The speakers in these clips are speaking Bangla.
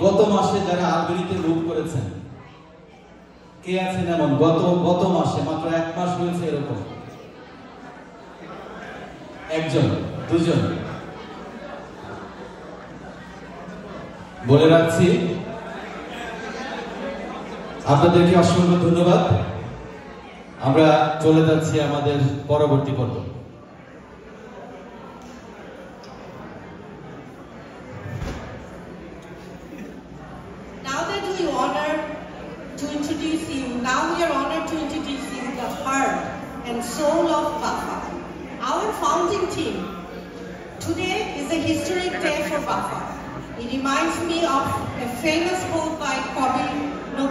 গত মাসে যারা আলবেনিতে মুভ করেছেন কে আছেন এমন? গত মাসে মাত্র 1 মাস হয়েছে এরকম একজন, দুজন? বলে রাখছি, আপনাদেরকে অসংখ্য ধন্যবাদ। আমরা চলে যাচ্ছি আমাদের পরবর্তী পর্ব। Now we are honored to introduce you the heart and soul of BAFA, our founding team. Today is a historic day for BAFA. It reminds me of a famous quote by Kabi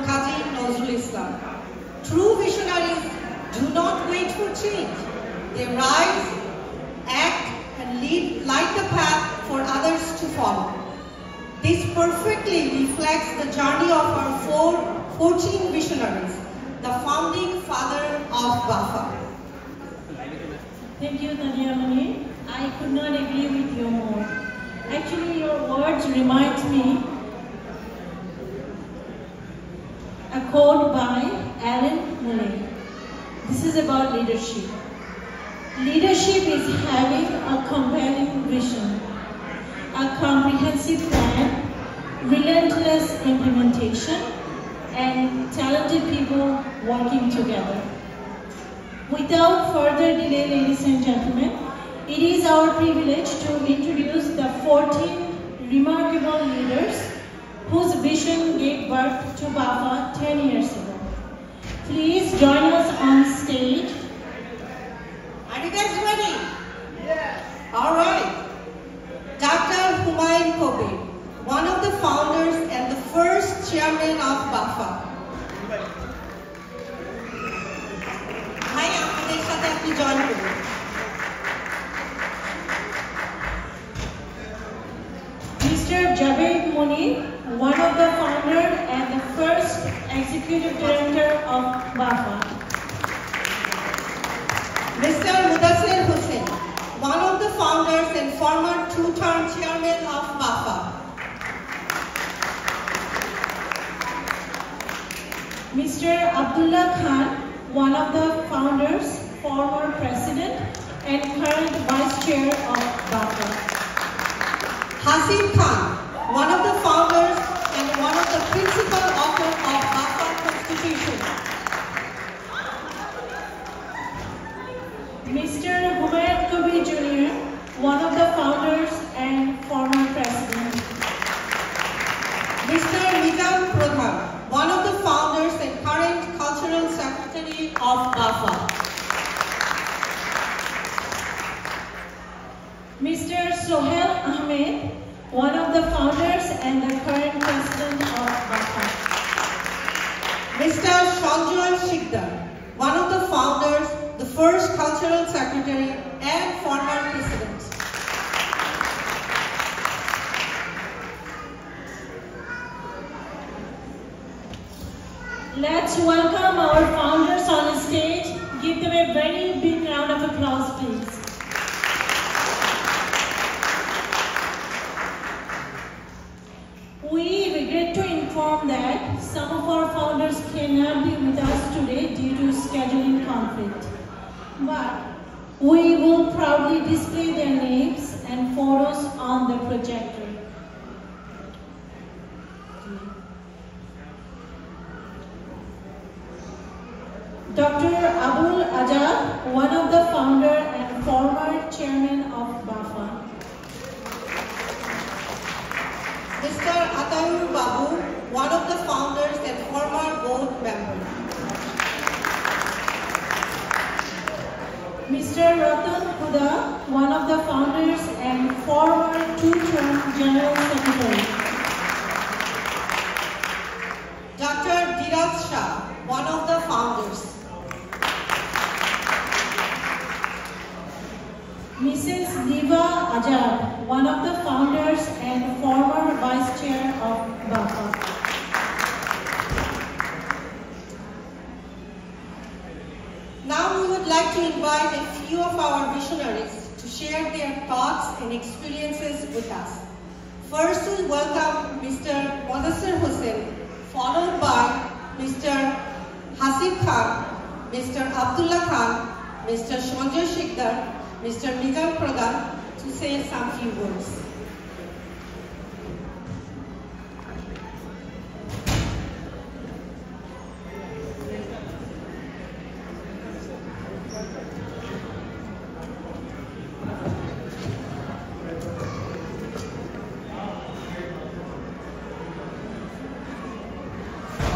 Kazi Nazrul Islam. True visionaries do not wait for change. They rise, act, and light the path for others to follow. This perfectly reflects the journey of our 14 visionaries, the founding father of BAFA. Thank you, Nadia Mani. I could not agree with you more. Actually, your words remind me a quote by Alan Mullen. This is about leadership. Leadership is having a compelling vision, a comprehensive plan, relentless implementation, and talented people working together. Without further delay, ladies and gentlemen, it is our privilege to introduce the 14 remarkable leaders whose vision gave birth to BAFA 10 years ago. Please join us on stage. Are you guys ready? Yeah. All right. Dr. Humayun Kabir, one of the founders and the first chairman of BAFA. Hi, আপনাদের সাথে আপনি জয়েন করুন। Mr. Javed Moni, one of the founders and the first executive director of BAFA. Mr. Mudassir Hussain, one of the founders and former 2-term chairman of BAFA. Mr. Abdullah Khan, one of the founders, former president, and current vice chair of BAFA. Hasim Khan, one of the founders and one of the principal authors of BAFA Constitution. Mr. Humayun Kabir Jr., one of the founders and former president. Mr. Nidam Pradhan, one of the founders and current cultural secretary of BAFA. Mr. Sohail Ahmed, one of the founders and the current president of BAFA. Mr. Sanjoy Sikdar, one of the founders, the first cultural secretary and former president. Let's welcome our founders on the stage. Give them a very big round of applause, please. We regret to inform that some of our founders cannot be with us today due to scheduling conflict. But we will proudly display their names and photos on the projector. Dr. Abul Ajad, one of the founder and former chairman of BAFA. Mr. Ataur Babu, one of the founders and former board member. Mr. Ratan Huda, one of the founders and former 2-term general secretary. Dr. Dhiraj Shah, one of the founders. Mrs. Diva Ajad, one of the founders and former vice chair of BAFA. Now we would like to invite a few of our visionaries to share their thoughts and experiences with us. First we welcome Mr. Mudassir Hussain, followed by Mr. Hasib Khan, Mr. Abdullah Khan, Mr. Sanjay Shikdar, Mr. Mizan Pradhan to say some few words.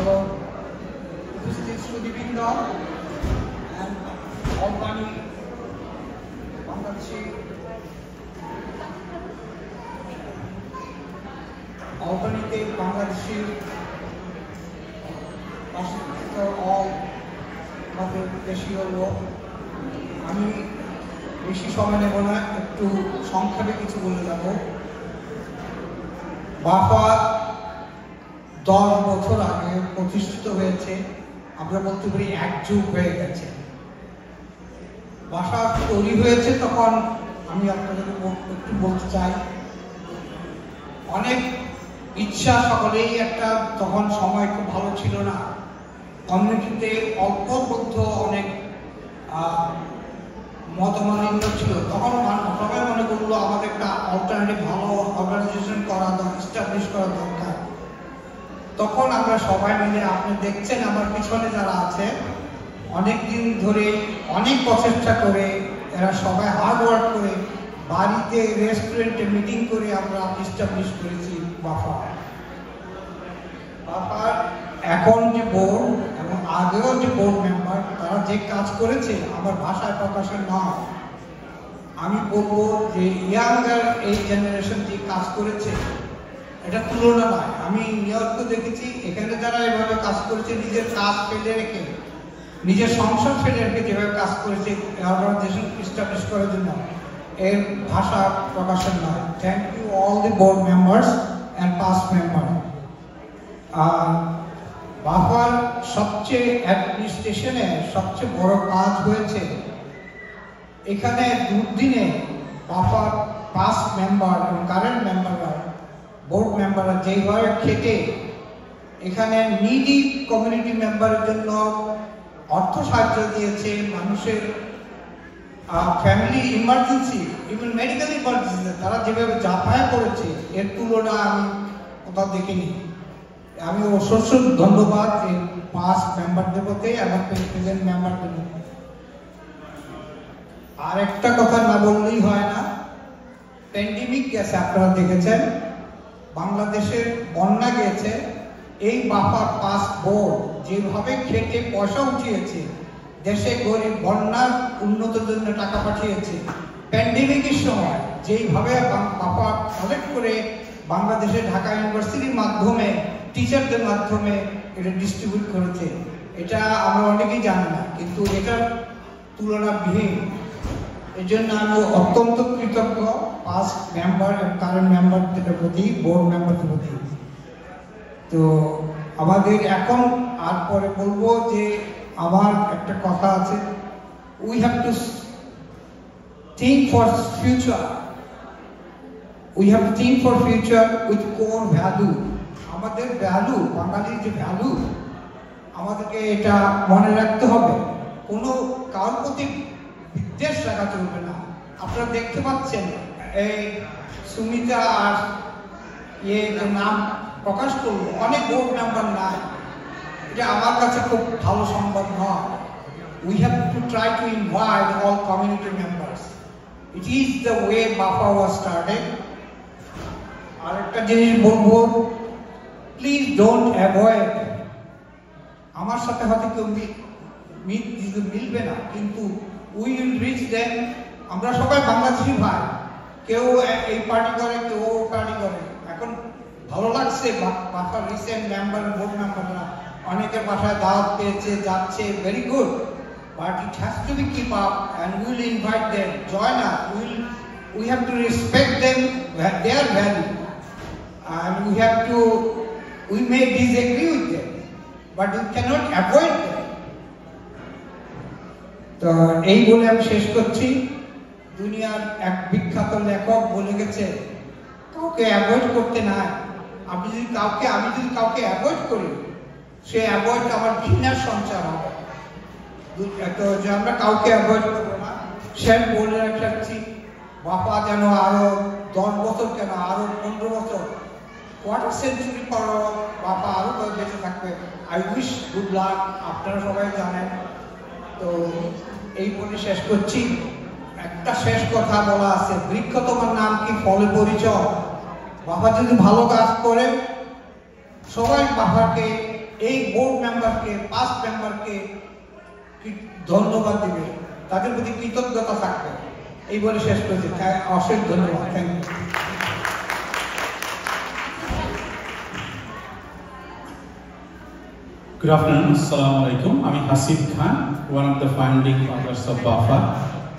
Hello, উপস্থিত সুধীবৃন্দ and Albany, Bangladeshi, Albanyতে Bangladeshi বাসিত all আমাদের দেশীয় লোক। আমি বেশি সময় নেব না, একটু সংক্ষেপে কিছু বলে যাব। বাফা 10 বছর আগে প্রতিষ্ঠিত হয়েছে, আমরা বলতে পারি এক যুগ হয়ে গেছে। বাসা তৈরি হয়েছে তখন আমি আপনাদের একটু বলতে চাই, অনেক ইচ্ছা সকলেই একটা, তখন সময় খুব ভালো ছিল না, কমিউনিটিতে ঐক্যবদ্ধ অনেক মতমালিন্য ছিল। তখন সবাই মনে করলো আমাদের একটা অল্টারনেটিভ ভালো অর্গানাইজেশন করা দরকার, এস্টাবলিশ করা দরকার। তখন আমরা সবাই মিলে, আপনি দেখছেন আমার পিছনে যারা আছে, অনেক দিন ধরে অনেক প্রচেষ্টা করে এরা সবাই হার্ড ওয়ার্ক করে বাড়িতে রেস্টুরেন্টে মিটিং করে আমরা এস্টাবলিশ করেছি বাফা। বাফার এখন যে বোর্ড এবং আগেও যে বোর্ড মেম্বার, তারা যে কাজ করেছে আমার ভাষায় প্রকাশের নয়। আমি বলবো যে ইয়াঙ্গার এই জেনারেশন যে কাজ করেছে এটা তুলনা নয়। আমি নিউ ইয়র্কে দেখেছি, এখানে যারা এভাবে কাজ করেছে, নিজের কাজ ফেলে রেখে, নিজের সংসার ফেলে রেখে যেভাবে কাজ করেছে অর্গানাইজেশন এস্টাবলিশ করার জন্য, এর ভাষা প্রকাশের নয়। Thank you all the board members and past member. BAFA সবচেয়ে অ্যাডমিনিস্ট্রেশনে সবচেয়ে বড় কাজ হয়েছে, এখানে দুদিনে বাফার পাস্ট মেম্বার এবং কারেন্ট মেম্বাররা, বোর্ড মেম্বাররা যেইভাবে খেটে এখানে নিডি কমিউনিটি মেম্বারের জন্য অর্থ সাহায্য দিয়েছে, মানুষের family emergency, even medical emergency তারা যেভাবে যাতায়াত করেছে, এর তুলনা আমি কোথাও দেখিনি। আমি অবশ্য ধন্যবাদ এই পাস্ট মেম্বারদের প্রতি এবং প্রেজেন্ট মেম্বারদের। আর একটা কথা না বললেই হয় না, প্যান্ডেমিক গেছে, আপনারা দেখেছেন বাংলাদেশের বন্যা গেছে, এই বাফার পাস্ট বোর্ড যেভাবে খেটে পয়সা উঠিয়েছে, দেশে গরিব বন্যার উন্নতির জন্য টাকা পাঠিয়েছে, প্যান্ডেমিকের সময় যেইভাবে বাফা কালেক্ট করে বাংলাদেশে ঢাকা ইউনিভার্সিটির মাধ্যমে, টিচারদের মাধ্যমে এটা ডিস্ট্রিবিউট করেছে, এটা আমরা অনেকেই জানি না, কিন্তু এটার তুলনাবিহীন। এই জন্য আমি অত্যন্ত কৃতজ্ঞ পাস্ট মেম্বার এবং কারেন্ট মেম্বারদের প্রতি, বোর্ড মেম্বারদের প্রতি। তো আমাদের এখন আর পরে বলবো যে আমার একটা কথা আছে, we have to think for future, we have to think for future with core value. আমাদের ভ্যালু, বাঙালির যে ভ্যালু, আমাদেরকে এটা মনে রাখতে হবে। কোনো কারোর প্রতি বিদ্বেষ রাখা চলবে না। আপনারা দেখতে পাচ্ছেন এই সুমিতা আর নাম প্রকাশ করলো, অনেক বোর্ড মেম্বার নাই, এটা আমার কাছে খুব ভালো সংবাদ নয়। We have to try to invite all community members. It is the way BAFA was started. আর একটা জিনিস বলবো, প্লিজ ডোন্ট অ্যাভয়েড। আমার সাথে হয়তো কেউ মিলবে না, কিন্তু উই উইল রিচ দেম। আমরা সবাই বাংলাদেশি ভাই, কেউ এই পার্টি করে, কেউ ও পার্টি করে। এখন ভালো লাগছে বাফার রিসেন্ট মেম্বার, বোর্ড মেম্বাররা অনেকের বাসায় দাওয়াত পেয়েছে, যাচ্ছে, very good. But it has to be keep up, and we will invite them, join us. We have to respect them, their value, and we may disagree with them, but we cannot avoid them. তো এই বলে আমি শেষ করছি। দুনিয়ার এক বিখ্যাত লেখক বলে গেছে, কাউকে অ্যাভয়েড করতে নাই। আমি যদি কাউকে অ্যাভয়েড করি, সে অ্যাভয়েড আমার ঘৃণার সঞ্চার হবে। তো যে আমরা কাউকে অ্যাভয়েড করবো না, সে বলে রাখছি বাবা যেন আরো 10 বছর, কেন আরো 15 বছর, কোয়ার্টার সেঞ্চুরি পর বাবা আরো বেঁচে থাকবে। আই উইশ গুড লাক, আপনারা সবাই জানেন। তো এই বলে শেষ করছি। একটা শেষ কথা বলা আছে, বৃক্ষ তোমার নাম কি ফলে পরিচয়। বাবা যদি ভালো কাজ করে, সবাই বাবাকে, এই বোর্ড মেম্বারকে, পাস্ট মেম্বারকে ধন্যবাদ দিবে, তাদের প্রতি কৃতজ্ঞতা থাকবে। এই বলে শেষ করছি। অশেষ ধন্যবাদ। Thank you. Good afternoon. Assalamu alaikum. আমি হাসিব খান, one of the founding fathers of BAFA.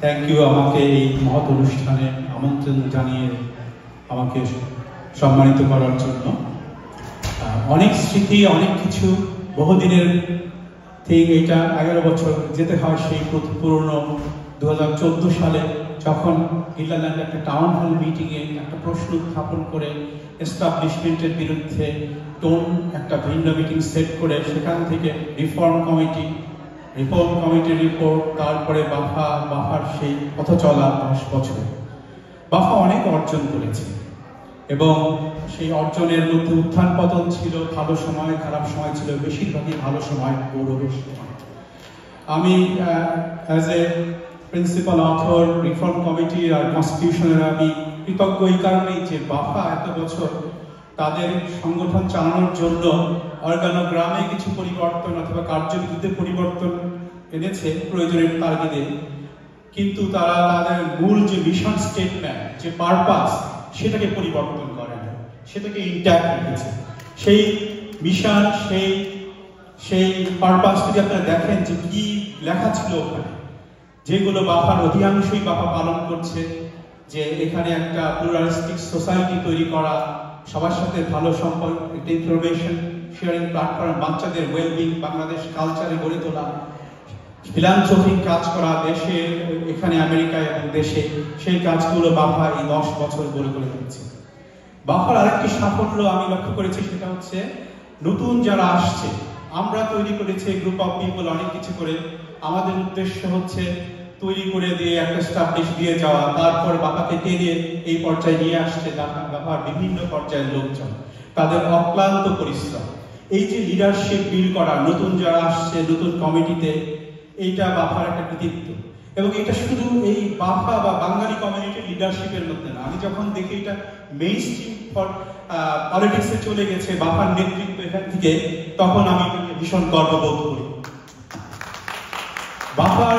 Thank you আমাকে এই মহৎ অনুষ্ঠানে আমন্ত্রণ জানিয়ে আমাকে সম্মানিত করার জন্য। অনেক স্মৃতি, অনেক কিছু, বহুদিনের ঠিক এটা 11 বছর যেতে হয় সেই পুরনো 2014 সালে যখন গিল্লাল্যান্ডে একটা টাউন হল মিটিংয়ে একটা প্রশ্ন উত্থাপন করে এস্টাবলিশমেন্টের বিরুদ্ধে টোন একটা ভিন্ন মিটিং সেট করে সেখান থেকে রিফর্ম কমিটির রিপোর্ট, তারপরে বাফার সেই পথ চলা 10 বছর। বাফা অনেক অর্জন করেছে এবং সেই অর্জনের মধ্যে উত্থান পতন ছিল, ভালো সময় খারাপ সময় ছিল, বেশিরভাগই ভালো সময়, গৌরবের সময়। আমি as a principal author reform committee আর কনস্টিটিউশনের আমি কৃতজ্ঞ এই কারণেই যে বাফা এত বছর তাদের সংগঠন চালানোর জন্য অর্গানোগ্রামে কিছু পরিবর্তন অথবা কার্যবিধিতে পরিবর্তন এনেছে প্রয়োজনের তাগিদে, কিন্তু তারা তাদের মূল যে মিশন স্টেটমেন্ট, যে পারপাস, সেটাকে পরিবর্তন করে না, সেটাকে ইনট্যাক্ট রেখেছে। সেই মিশন, সেই পারপাস যদি আপনারা দেখেন যে কি লেখা ছিল ওখানে, যেগুলো বাফার অধিকাংশই বাফা পালন করছে, যে এখানে একটা প্লুরালিস্টিক সোসাইটি তৈরি করা, সবার সাথে ভালো সম্পর্ক, ইনফরমেশন শেয়ারিং প্ল্যাটফর্ম, বাচ্চাদের ওয়েলবিং, বাংলাদেশ কালচারে গড়ে তোলা, ফিলান্থ্রপিক কাজ করা দেশে, এখানে আমেরিকায় এবং দেশে, সেই কাজগুলো বাফা এই 10 বছর গড়ে তুলেছে। বাফার আরেকটি সাফল্য আমি লক্ষ্য করেছি, সেটা হচ্ছে নতুন যারা আসছে, আমরা তৈরি করেছি গ্রুপ অফ পিপল অনেক কিছু করে, আমাদের উদ্দেশ্য হচ্ছে তৈরি করে দিয়ে একটা এস্টাবলিশ দিয়ে যাওয়া, তারপর বাবাকে টেনে এই পর্যায়ে নিয়ে আসছে বাবার বিভিন্ন পর্যায়ের লোকজন, তাদের অক্লান্ত পরিশ্রম, এই যে লিডারশিপ বিল্ড করা, নতুন যারা আসছে নতুন কমিটিতে, এইটা বাফার একটা কৃতিত্ব। এবং এটা শুধু এই বাফা বা বাঙালি কমিউনিটির লিডারশিপের মধ্যে না, আমি যখন দেখি এটা মেইনস্ট্রিম পলিটিক্সে চলে গেছে বাফার নেতৃত্ব এখান থেকে, তখন আমি ভীষণ গর্ববোধ করি। বাফার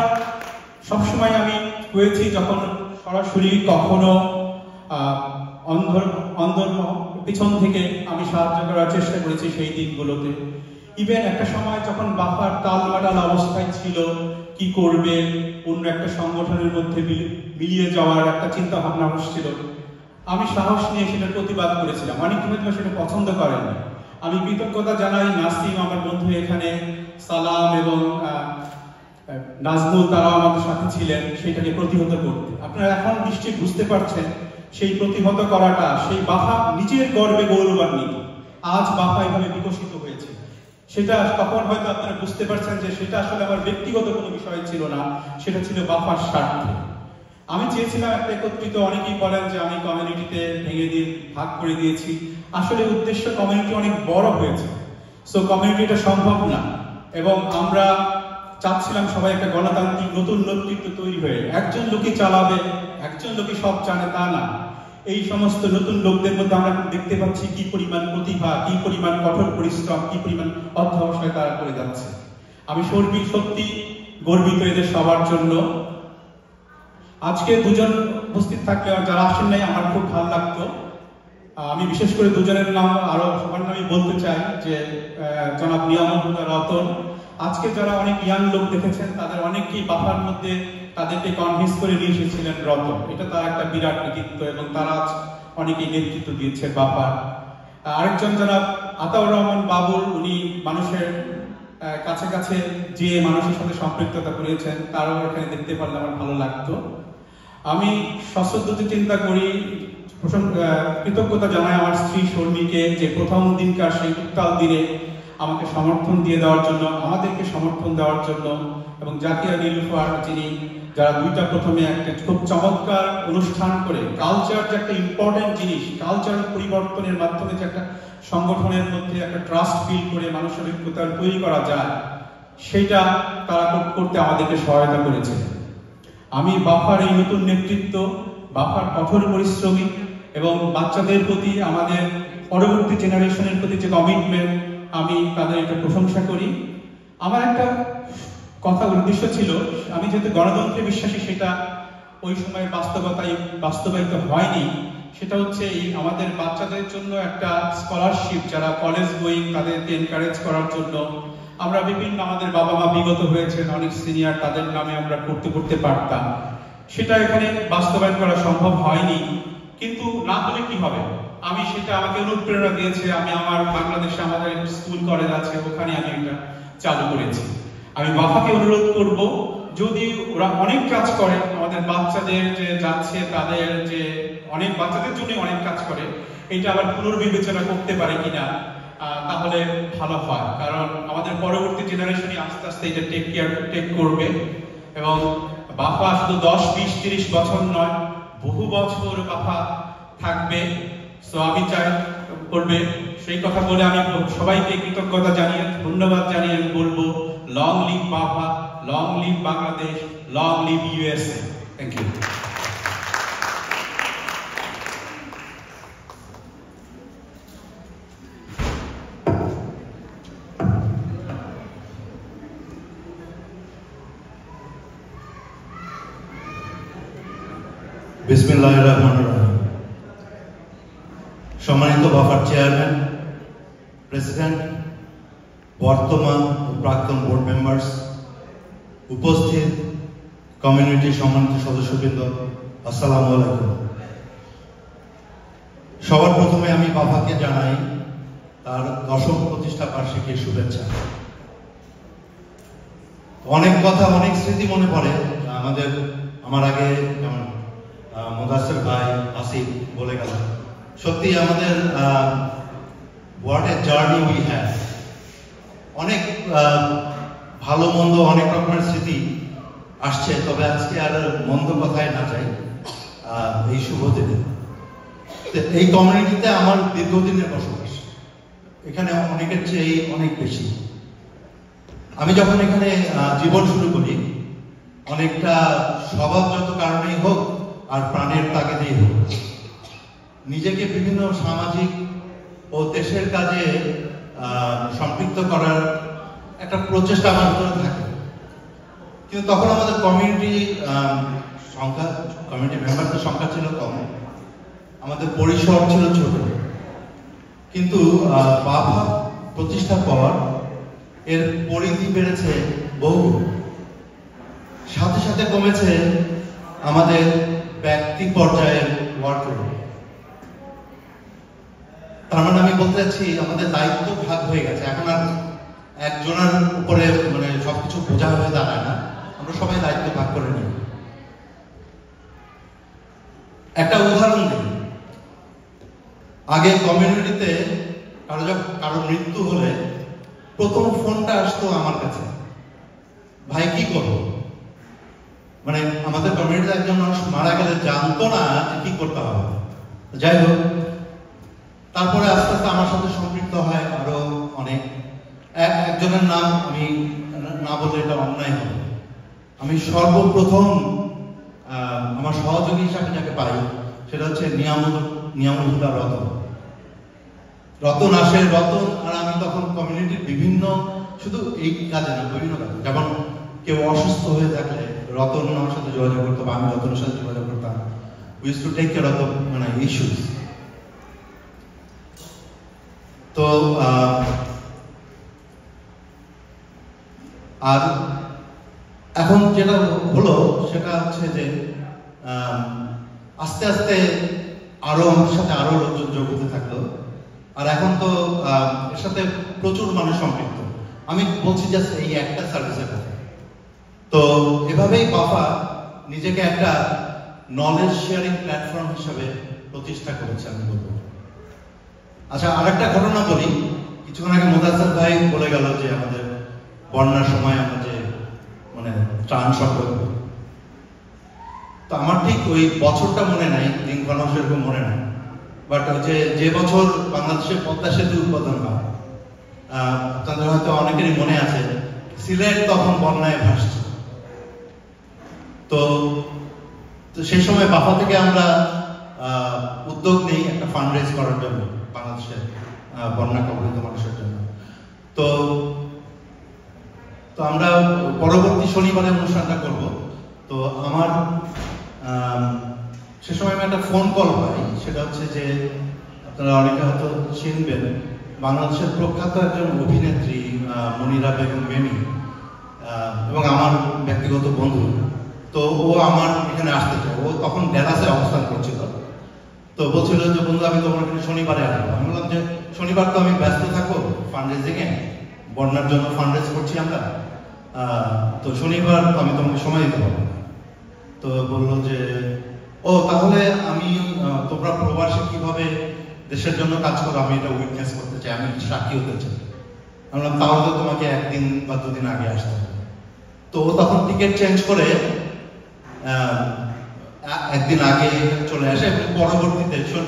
সবসময় আমি হয়েছি যখন সরাসরি কখনো অন্ধর পিছন থেকে আমি সাহায্য করার চেষ্টা করেছি সেই দিনগুলোতে। ইভেন একটা সময় যখন বাফার তালমাটাল অবস্থায় ছিল, কি করবে, অন্য একটা সংগঠনের মধ্যে মিলিয়ে যাওয়ার একটা চিন্তা ভাবনা হচ্ছিল, আমি সাহস নিয়ে সেটা প্রতিবাদ করেছিলাম। অনেকে হয়তো সেটা পছন্দ করেনি। আমি কৃতজ্ঞতা জানাই নাসিম, আমার বন্ধু এখানে, সালাম এবং নাজমুল, তারাও আমাদের সাথে ছিলেন সেটাকে প্রতিহত করতে। আপনারা এখন নিশ্চয়ই বুঝতে পারছেন সেই প্রতিহত করাটা, সেই বাফা নিজের গর্বে গৌরবান্বিত। আজ বাফা এভাবে বিকশিত হয়েছে, সেটা তখন হয়তো আপনারা বুঝতে পারছেন যে সেটা আসলে আমার ব্যক্তিগত কোনো বিষয় ছিল না, সেটা ছিল বাফার স্বার্থে। আমি চেয়েছিলাম একটা একত্রিত, অনেকেই বলেন যে আমি কমিউনিটিতে ভেঙে দিয়ে ভাগ করে দিয়েছি, আসলে উদ্দেশ্য কমিউনিটি অনেক বড় হয়েছে, সো কমিউনিটিটা সম্ভব না। এবং আমরা চাচ্ছিলাম সবাই একটা গণতান্ত্রিক নতুন নেতৃত্ব তৈরি হয়ে, একজন লোকই চালাবে, একজন লোকই সব জানে তা না। এই সমস্ত নতুন লোকদের মধ্যে আমরা দেখতে পাচ্ছি কি পরিমাণ প্রতিভা, কি পরিমাণ কঠোর পরিশ্রম, কি পরিমাণ অধ্যবসায় তারা করে যাচ্ছে। আমি সত্যি গর্বিত এদের সবার জন্য। আজকে দুজন উপস্থিত থাকলে, যারা আসেন নাই আমার খুব ভালো লাগতো। আমি বিশেষ করে দুজনের নাম আরো সবার নামই বলতে চাই, যে জনাব নিয়ামত রতন। আজকে যারা অনেক ইয়াং লোক দেখেছেন তাদের অনেকেই বাফার মধ্যে তাদেরকে কনভিন্স করে নিয়ে এসেছিলেন রতন, এটা তার একটা বিরাট কৃতিত্ব এবং তারা অনেকেই নেতৃত্ব দিয়েছে বাফার। আরেকজন জনাব আতাউর রহমান বাবুল, উনি মানুষের কাছে কাছে যে মানুষের সাথে সম্পৃক্ততা করেছেন, তারাও এখানে দেখতে পারলে আমার ভালো লাগতো। আমি সশ্রদ্ধ চিন্তা করি কৃতজ্ঞতা জানাই আমার স্ত্রী শর্মীকে, যে প্রথম দিনকার সেই উত্তাল দিনে আমাকে সমর্থন দিয়ে দেওয়ার জন্য, আমাদেরকে সমর্থন দেওয়ার জন্য, এবং জাকিয়া নীলুফার যিনি যারা দুইটা প্রথমে একটা খুব চমৎকার অনুষ্ঠান করে কালচার যে একটা ইম্পর্টেন্ট জিনিস, কালচারাল পরিবর্তনের মাধ্যমে যে একটা সংগঠনের মধ্যে একটা ট্রাস্ট ফিল করে মানুষের ঐক্যতা তৈরি করা যায়, সেটা তারা করতে আমাদেরকে সহায়তা করেছে। আমি বাফার এই নতুন নেতৃত্ব, বাফার কঠোর পরিশ্রমী এবং বাচ্চাদের প্রতি, আমাদের পরবর্তী জেনারেশনের প্রতি যে কমিটমেন্ট, আমি তাদের একটা প্রশংসা করি। আমার একটা কথা উদ্দেশ্য ছিল, আমি যেহেতু গণতন্ত্রে বিশ্বাসী, সেটা ওই সময় বাস্তবায়িত হয়নি। সেটা হচ্ছে এই আমাদের বাচ্চাদের জন্য একটা স্কলারশিপ, যারা কলেজ গোয়িং তাদেরকে এনকারেজ করার জন্য আমরা বিভিন্ন, আমাদের বাবা মা বিগত হয়েছেন অনেক সিনিয়র, তাদের নামে আমরা করতে পারতাম। সেটা এখানে বাস্তবায়ন করা সম্ভব হয়নি, কিন্তু না হলে কি হবে, আমি সেটা আমাকে অনুপ্রেরণা দিয়েছে। আমি আমার বাংলাদেশে আমাদের স্কুল কলেজ আছে, ওখানে আমি এটা চালু করেছি। আমি বাফাকে অনুরোধ করব, যদি ওরা অনেক কাজ করে, আমাদের বাচ্চাদের যে যাচ্ছে, তাদের যে অনেক বাচ্চাদের জন্য অনেক কাজ করে, এটা আবার পুনর্বিবেচনা করতে পারে কিনা, তাহলে ভালো হয়। কারণ আমাদের পরবর্তী জেনারেশনই আস্তে আস্তে এটা টেক করবে, এবং বাফা শুধু 10, 20, 30 বছর নয়, বহু বছর বাফা থাকবে। সো আমি চাই করবে, সেই কথা বলে আমি সবাইকে কৃতজ্ঞতা জানিয়ে, ধন্যবাদ জানিয়ে আমি বলবো, long live BAFA, long live Bangladesh, long live USA. Thank you. বিসমিল্লাহির রহমানির রহিম। সম্মানিত বাফার চেয়ারম্যান, প্রেসিডেন্ট, বর্তমান ও প্রাক্তন বোর্ড মেম্বার্স, উপস্থিত কমিউনিটির সম্মানিত সদস্যবৃন্দ, আসসালামু আলাইকুম। সবার প্রথমে আমি বাফাকে জানাই তার 10ম প্রতিষ্ঠা বার্ষিকীর শুভেচ্ছা। অনেক কথা, অনেক স্মৃতি মনে পড়ে। আমার আগে যেমন মুদাসসির ভাই, আসিফ বলে গেল, সত্যি আমাদের what a journey we have. অনেক ভালো মন্দ, অনেক রকমের স্মৃতি আসছে। তবে আজকে আর মন্দ কথায় না যাই এই শুভ দিনে। এই কমিউনিটিতে আমার দীর্ঘদিনের বসবাস, এখানে অনেকের চেয়ে অনেক বেশি। আমি যখন এখানে জীবন শুরু করি, অনেকটা স্বভাবগত কারণেই হোক আর প্রাণের তাগিদেই হোক, নিজেকে বিভিন্ন সামাজিক ও দেশের কাজে সম্পৃক্ত করার একটা প্রচেষ্টা আমার ভিতরে থাকে। কিন্তু তখন আমাদের কমিউনিটি মেম্বারদের সংখ্যা ছিল কম, আমাদের পরিসর ছিল ছোট। কিন্তু বাফা প্রতিষ্ঠার পর এর পরিধি বেড়েছে বহু, সাথে সাথে কমেছে আমাদের ব্যক্তি পর্যায়ের ওয়ার্কলোড। তার মানে আমি বলতে চাচ্ছি, আমাদের দায়িত্ব ভাগ হয়ে গেছে। এখন আর একজনের উপরে মানে সবকিছু বোঝা হয়ে দাঁড়ায় না, আমরা সবাই দায়িত্ব ভাগ করে নিই। একটা উদাহরণ দিই। আগে কমিউনিটিতে কারো মৃত্যু হলে প্রথম ফোনটা আসতো আমার কাছে, ভাই কি করবো। মানে আমাদের কমিউনিটিতে একজন মানুষ মারা গেলে জানতো না যে কি করতে হবে। যাই হোক, তারপরে আস্তে আস্তে আমার সাথে সম্পৃক্ত হয় আরো অনেক। একজনের নাম আমি না বললে এটা অন্যায় হবে। আমি সর্বপ্রথম আমার সহযোগী হিসাবে যাকে পাই, সেটা হচ্ছে নিয়ামুল হুদা রতন আসে। রতন আর আমি তখন কমিউনিটির বিভিন্ন, শুধু এই কাজে না, বিভিন্ন কাজে, যেমন কেউ অসুস্থ হয়ে থাকলে রতন আমার সাথে যোগাযোগ করতো বা আমি রতনের সাথে যোগাযোগ করতাম। We use to take care of মানে ইস্যুস। তো আর এখন যেটা হলো সেটা হচ্ছে যে আস্তে আস্তে আরো আমার সাথে আরো লোকজন যোগ হতে থাকলো। আর এখন তো এর সাথে প্রচুর মানুষ সম্পৃক্ত। আমি বলছি জাস্ট এই একটা সার্ভিসের কথা। তো এভাবেই বাফা নিজেকে একটা নলেজ শেয়ারিং প্ল্যাটফর্ম হিসেবে প্রতিষ্ঠা করেছে আমি বলবো। আচ্ছা, আরেকটা ঘটনা বলি। কিছুক্ষণ আগে মোদাসের ভাই বলে গেল যে আমাদের বন্যার সময় আমরা যে মানে ত্রাণ সংগ্রহ করি, তো আমার ঠিক ওই বছরটা মনে নাই, দিনক্ষণ সেরকম মনে নাই, বাট যে বছর বাংলাদেশের পদ্মা সেতু উদ্বোধন হয়, আপনাদের হয়তো অনেকেরই মনে আছে, সিলেট তখন বন্যায় ভাসছে। তো সেই সময় বাফা থেকে আমরা উদ্যোগ নেই একটা ফান্ড রেজ করার জন্য বাংলাদেশের বন্যা কবলিত মানুষের জন্য। তো আমরা পরবর্তী শনিবারে অনুষ্ঠানটা করব। তো আমার সে সময় আমি একটা ফোন কল পাই, সেটা হচ্ছে যে আপনারা অনেকে হয়তো চিনবেন, বাংলাদেশের প্রখ্যাত একজন অভিনেত্রী মনিরা বেগম মেমি, এবং আমার ব্যক্তিগত বন্ধু। তো ও আমার এখানে আসতে চায়, ও তখন ড্যালাসে অবস্থান করছিল। তো বলছিল যে বন্ধু আমি তোমার এখানে শনিবারে আসবো। আমি বললাম যে শনিবার তো আমি ব্যস্ত থাকবো ফান্ড রেজিং এ, বন্যার জন্য ফান্ড রেজ করছি আমরা, তো শনিবার তো আমি তোমাকে সময় দিতে পারবো। তো বললো যে ও তাহলে আমি তোমরা প্রবাসে কিভাবে দেশের জন্য কাজ করো আমি এটা উইটনেস করতে চাই, আমি সাক্ষী হতে চাই। আমি বললাম তাহলে তো তোমাকে একদিন বা দুদিন আগে আসতে হবে। তো ও তখন টিকিট চেঞ্জ করে একদিন আগে চলে আসে এবং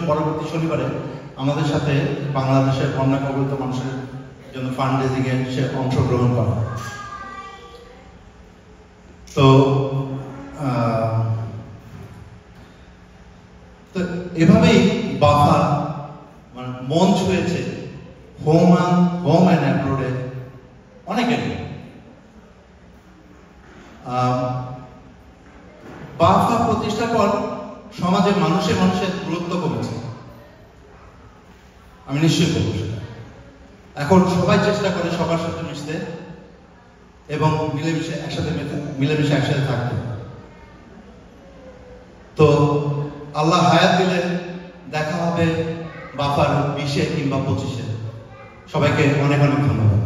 পরবর্তী শনিবারে আমাদের সাথে বাংলাদেশের বন্যা কবলিত মানুষের জন্য ফান্ড রেজিং এ সে অংশগ্রহণ করে। তো এভাবেই বাফা মানে মন ছুঁয়েছে হোম অ্যান্ড অ্যাব্রোডে অনেকের। বাফা প্রতিষ্ঠার পর সমাজে মানুষের গুরুত্ব কমেছে, আমি নিশ্চয়ই বলবো সেটা। এখন সবাই চেষ্টা করে সবার সাথে মিশতে এবং মিলেমিশে একসাথে থাকতে। তো আল্লাহ হায়াত দিলে দেখা হবে বাফার 20-এ কিংবা 25-এ। সবাইকে অনেক অনেক ধন্যবাদ।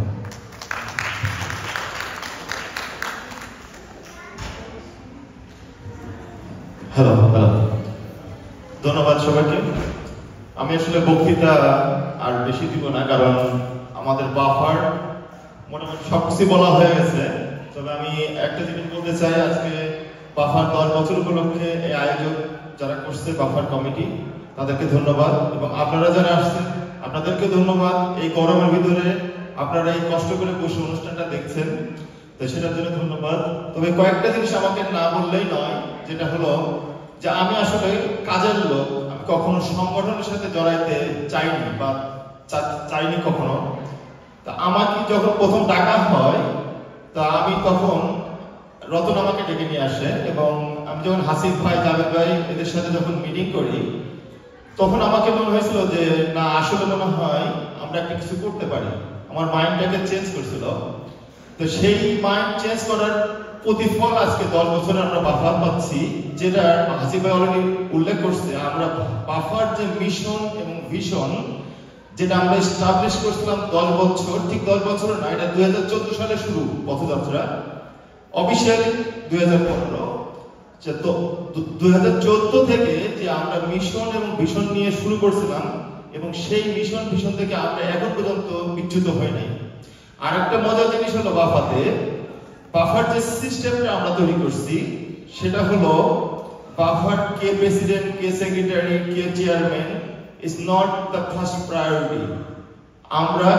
হ্যালো, ধন্যবাদ সবাইকে। আমি আসলে বক্তৃতা আর বেশি দিব না, কারণ আমাদের বাফার মোটামুটি সবকিছু বলা হয়ে গেছে। তবে আমি একটা জিনিস বলতে চাই, আজকে বাফার 10 বছর উপলক্ষে এই আয়োজন যারা করছে বাফার কমিটি, তাদেরকে ধন্যবাদ, এবং আপনারা যারা আসছেন আপনাদেরকে ধন্যবাদ। এই গরমের ভিতরে আপনারা এই কষ্ট করে বসে অনুষ্ঠানটা দেখছেন, তো সেটার জন্য ধন্যবাদ। তবে কয়েকটা জিনিস আমাকে না বললেই নয়, যেটা হলো যে আমি আসলে কাজের লোক, আমি কখনো সংগঠনের সাথে জড়াইতে চাইনি বা চাইনি কখনো। তা আমাকে যখন প্রথম ডাকা হয়, তা আমি তখন রতন আমাকে ডেকে নিয়ে আসে, এবং আমি যখন হাসিফ ভাই, জাভেদ ভাই এদের সাথে যখন মিটিং করি, তখন আমাকে মনে হয়েছিল যে না, আসলে মনে হয় আমরা একটা কিছু করতে পারি। আমার মাইন্ডটাকে চেঞ্জ করছিল। তো সেই মাইন্ড চেঞ্জ করার প্রতিফল আজকে 10 বছরে আমরা বাফা পাচ্ছি, যেটা হাসিফ ভাই অলরেডি উল্লেখ করছে। আমরা বাফার যে মিশন এবং ভিশন, যেটা আমরা এস্টাবলিশ করছিলাম 10 বছর, ঠিক 10 বছর না, এটা 2014 সালে শুরু পথযাত্রা, অফিশিয়ালি 2015। তো 2014 থেকে যে আমরা মিশন এবং ভিশন নিয়ে শুরু করছিলাম, এবং সেই মিশন ভিশন থেকে আমরা এখন পর্যন্ত বিচ্যুত হই নাই। আর একটা মজার জিনিস হলো বাফার যে সিস্টেমটা আমরা তৈরি করছি, সেটা হলো buffer K president, K secretary, K chairman is not the first priority. আমরা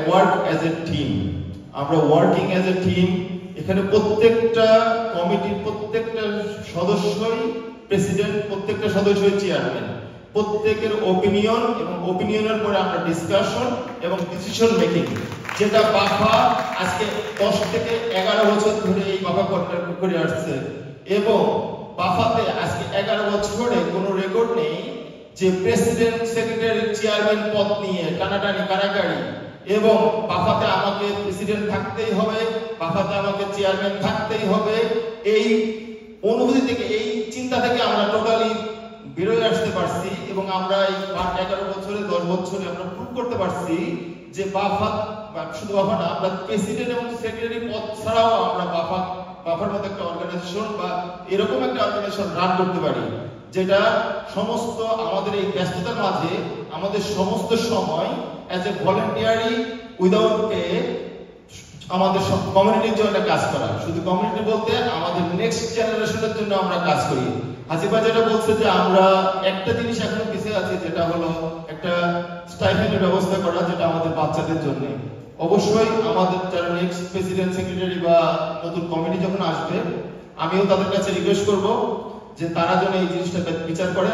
ওয়ার্ক অ্যাজ এ টিম, আমরা ওয়ার্কিং অ্যাজ এ টিম। এখানে প্রত্যেকটা কমিটির প্রত্যেকটা সদস্যই প্রেসিডেন্ট, প্রত্যেকটা সদস্যই চেয়ারম্যান, প্রত্যেকের ওপিনিয়ন, এবং ওপিনিয়নের পরে আমরা ডিসকাশন এবং ডিসিশন মেকিং, যেটা বাফা আজকে 10 থেকে 11 বছর ধরে এই বাফা করে আসছে। এবং বাফাতে আজকে 11 বছরে কোনো রেকর্ড নেই যে প্রেসিডেন্ট, সেক্রেটারি, চেয়ারম্যান পদ নিয়ে টানাটানি কারাকারি, এবং বাফাতে আমাকে প্রেসিডেন্ট থাকতেই হবে, বাফাতে আমাকে চেয়ারম্যান থাকতেই হবে। এই অনুভূতি থেকে, এই চিন্তা থেকে আমরা টোটালি বেরোয় আসতে পারছি, এবং আমরা এই 11 বছরে 10 বছরে আমরা প্রুভ করতে পারছি যে শুধু বাফা না, আমরা প্রেসিডেন্ট এবং সেক্রেটারি পদ ছাড়াও আমরা বাফার মতো একটা অর্গানাইজেশন বা এরকম একটা অর্গানাইজেশন রান করতে পারি। যেটা সমস্ত আমাদের এই ব্যস্ততার মাঝে আমাদের সমস্ত সময় as a voluntary without pay আমাদের সব কমিউনিটির জন্য কাজ করা। শুধু কমিউনিটি বলতে আমাদের নেক্সট জেনারেশনের জন্য আমরা কাজ করি। হাসিবা যেটা বলছে যে আমরা একটা জিনিস এখনো পিছিয়ে আছি, যেটা হলো একটা স্টাইপেন্ডের ব্যবস্থা করা, যেটা আমাদের বাচ্চাদের জন্য। অবশ্যই আমাদের যারা নেক্সট প্রেসিডেন্ট, সেক্রেটারি বা নতুন কমিটি যখন আসবে, আমিও তাদের কাছে রিকোয়েস্ট করব যে তারা যেন এই জিনিসটা বিচার করে,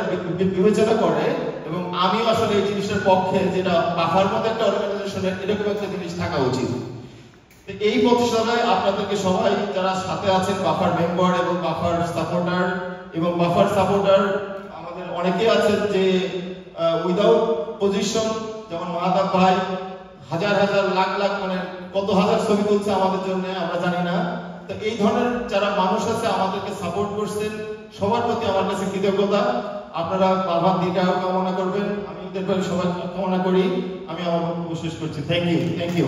বিবেচনা করে, এবং আমিও আসলে এই জিনিসটার পক্ষে, যেটা বাফার মতো একটা অর্গানাইজেশনের এরকম একটা জিনিস থাকা উচিত। এই প্রতিষ্ঠানে আপনাদেরকে সবাই যারা সাথে আছেন, বাফার মেম্বার এবং বাফার সাপোর্টার আমাদের অনেকে আছেন যে উইদাউট পজিশন, যেমন মাহাতাব ভাই হাজার হাজার লাখ লাখ মানে কত হাজার ছবি তুলছে আমাদের জন্য, আমরা জানি না। তো এই ধরনের যারা মানুষ আছে আমাদেরকে সাপোর্ট করছেন, সবার প্রতি আমার কাছে কৃতজ্ঞতা। আপনারা বাবার দীর্ঘায়ু কামনা করবেন, আমি ওদের সবাই কামনা করি। আমি আমার বক্তব্য শেষ করছি। Thank you.